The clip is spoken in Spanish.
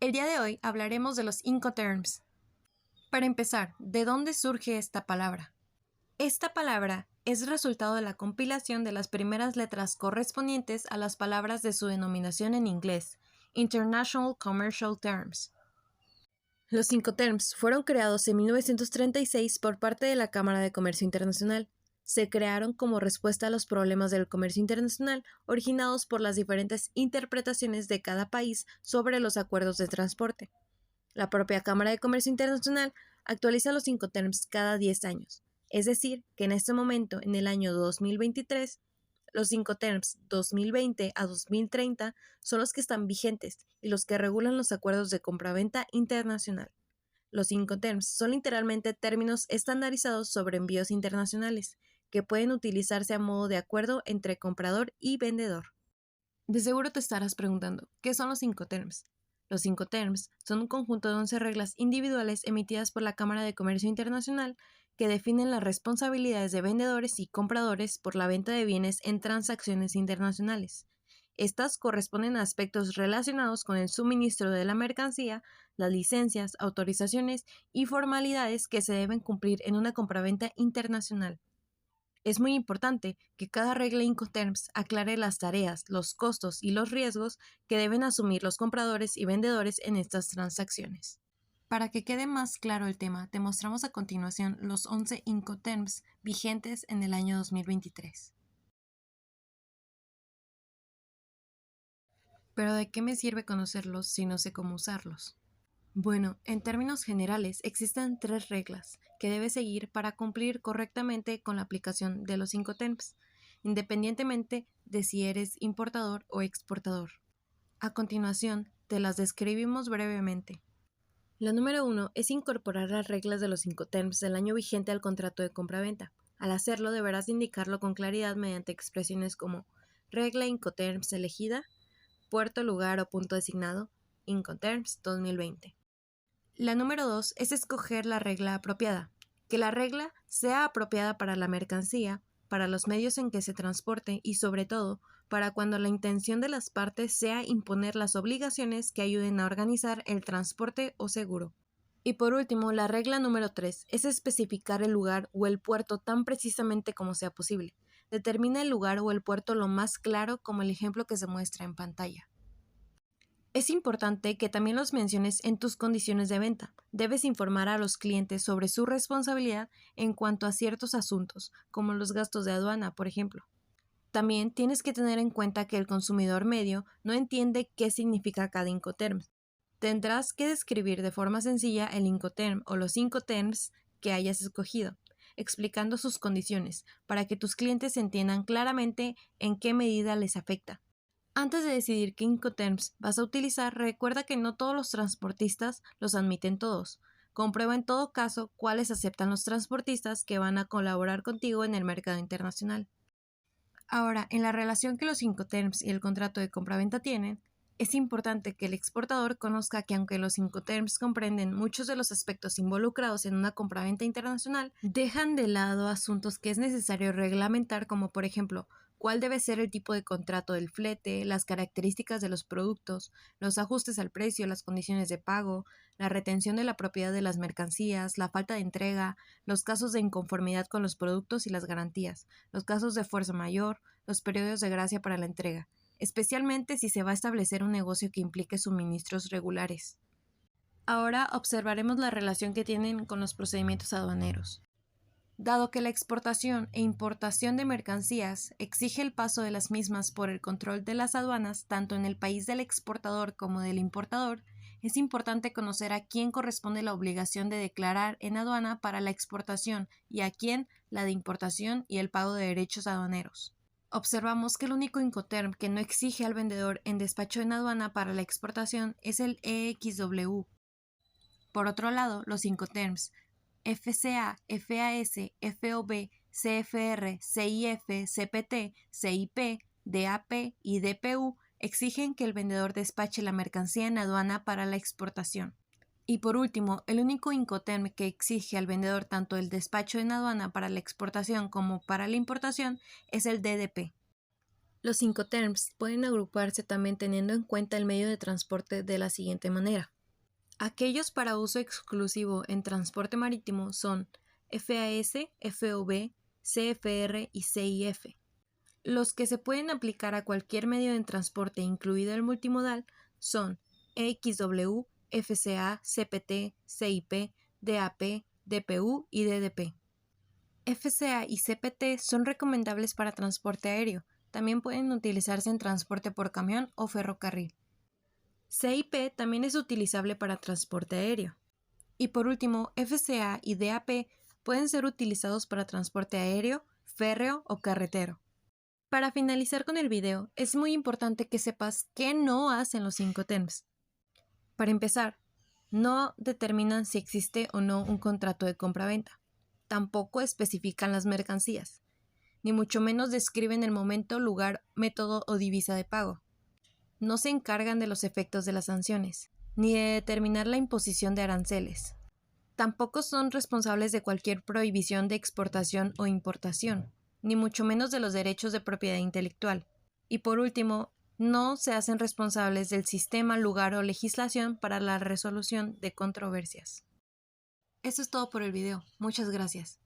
El día de hoy hablaremos de los Incoterms. Para empezar, ¿de dónde surge esta palabra? Esta palabra es resultado de la compilación de las primeras letras correspondientes a las palabras de su denominación en inglés, International Commercial Terms. Los Incoterms fueron creados en 1936 por parte de la Cámara de Comercio Internacional. Se crearon como respuesta a los problemas del comercio internacional originados por las diferentes interpretaciones de cada país sobre los acuerdos de transporte. La propia Cámara de Comercio Internacional actualiza los Incoterms cada 10 años, es decir, que en este momento, en el año 2023, los Incoterms 2020 a 2030 son los que están vigentes y los que regulan los acuerdos de compraventa internacional. Los Incoterms son literalmente términos estandarizados sobre envíos internacionales, que pueden utilizarse a modo de acuerdo entre comprador y vendedor. De seguro te estarás preguntando, ¿qué son los Incoterms? Los Incoterms son un conjunto de 11 reglas individuales emitidas por la Cámara de Comercio Internacional que definen las responsabilidades de vendedores y compradores por la venta de bienes en transacciones internacionales. Estas corresponden a aspectos relacionados con el suministro de la mercancía, las licencias, autorizaciones y formalidades que se deben cumplir en una compraventa internacional. Es muy importante que cada regla Incoterms aclare las tareas, los costos y los riesgos que deben asumir los compradores y vendedores en estas transacciones. Para que quede más claro el tema, te mostramos a continuación los 11 Incoterms vigentes en el año 2023. Pero ¿de qué me sirve conocerlos si no sé cómo usarlos? Bueno, en términos generales existen 3 reglas que debes seguir para cumplir correctamente con la aplicación de los Incoterms, independientemente de si eres importador o exportador. A continuación, te las describimos brevemente. La número 1 es incorporar las reglas de los Incoterms del año vigente al contrato de compraventa. Al hacerlo, deberás indicarlo con claridad mediante expresiones como regla Incoterms elegida, puerto, lugar o punto designado, Incoterms 2020. La número 2 es escoger la regla apropiada. Que la regla sea apropiada para la mercancía, para los medios en que se transporte y, sobre todo, para cuando la intención de las partes sea imponer las obligaciones que ayuden a organizar el transporte o seguro. Y por último, la regla número 3 es especificar el lugar o el puerto tan precisamente como sea posible. Determina el lugar o el puerto lo más claro como el ejemplo que se muestra en pantalla. Es importante que también los menciones en tus condiciones de venta. Debes informar a los clientes sobre su responsabilidad en cuanto a ciertos asuntos, como los gastos de aduana, por ejemplo. También tienes que tener en cuenta que el consumidor medio no entiende qué significa cada Incoterm. Tendrás que describir de forma sencilla el Incoterm o los Incoterms que hayas escogido, explicando sus condiciones, para que tus clientes entiendan claramente en qué medida les afecta. Antes de decidir qué Incoterms vas a utilizar, recuerda que no todos los transportistas los admiten todos. Comprueba en todo caso cuáles aceptan los transportistas que van a colaborar contigo en el mercado internacional. Ahora, en la relación que los Incoterms y el contrato de compraventa tienen, es importante que el exportador conozca que aunque los Incoterms comprenden muchos de los aspectos involucrados en una compraventa internacional, dejan de lado asuntos que es necesario reglamentar, como por ejemplo, cuál debe ser el tipo de contrato del flete, las características de los productos, los ajustes al precio, las condiciones de pago, la retención de la propiedad de las mercancías, la falta de entrega, los casos de inconformidad con los productos y las garantías, los casos de fuerza mayor, los periodos de gracia para la entrega, especialmente si se va a establecer un negocio que implique suministros regulares. Ahora observaremos la relación que tienen con los procedimientos aduaneros. Dado que la exportación e importación de mercancías exige el paso de las mismas por el control de las aduanas tanto en el país del exportador como del importador, es importante conocer a quién corresponde la obligación de declarar en aduana para la exportación y a quién la de importación y el pago de derechos aduaneros. Observamos que el único Incoterm que no exige al vendedor en despacho en aduana para la exportación es el EXW. Por otro lado, los Incoterms FCA, FAS, FOB, CFR, CIF, CPT, CIP, DAP y DPU exigen que el vendedor despache la mercancía en aduana para la exportación. Y por último, el único Incoterm que exige al vendedor tanto el despacho en aduana para la exportación como para la importación es el DDP. Los Incoterms pueden agruparse también teniendo en cuenta el medio de transporte de la siguiente manera. Aquellos para uso exclusivo en transporte marítimo son FAS, FOB, CFR y CIF. Los que se pueden aplicar a cualquier medio de transporte, incluido el multimodal, son EXW, FCA, CPT, CIP, DAP, DPU y DDP. FCA y CPT son recomendables para transporte aéreo. También pueden utilizarse en transporte por camión o ferrocarril. CIP también es utilizable para transporte aéreo. Y por último, FCA y DAP pueden ser utilizados para transporte aéreo, férreo o carretero. Para finalizar con el video, es muy importante que sepas qué no hacen los Incoterms. Para empezar, no determinan si existe o no un contrato de compra-venta. Tampoco especifican las mercancías, ni mucho menos describen el momento, lugar, método o divisa de pago. No se encargan de los efectos de las sanciones, ni de determinar la imposición de aranceles. Tampoco son responsables de cualquier prohibición de exportación o importación, ni mucho menos de los derechos de propiedad intelectual. Y por último, no se hacen responsables del sistema, lugar o legislación para la resolución de controversias. Eso es todo por el video. Muchas gracias.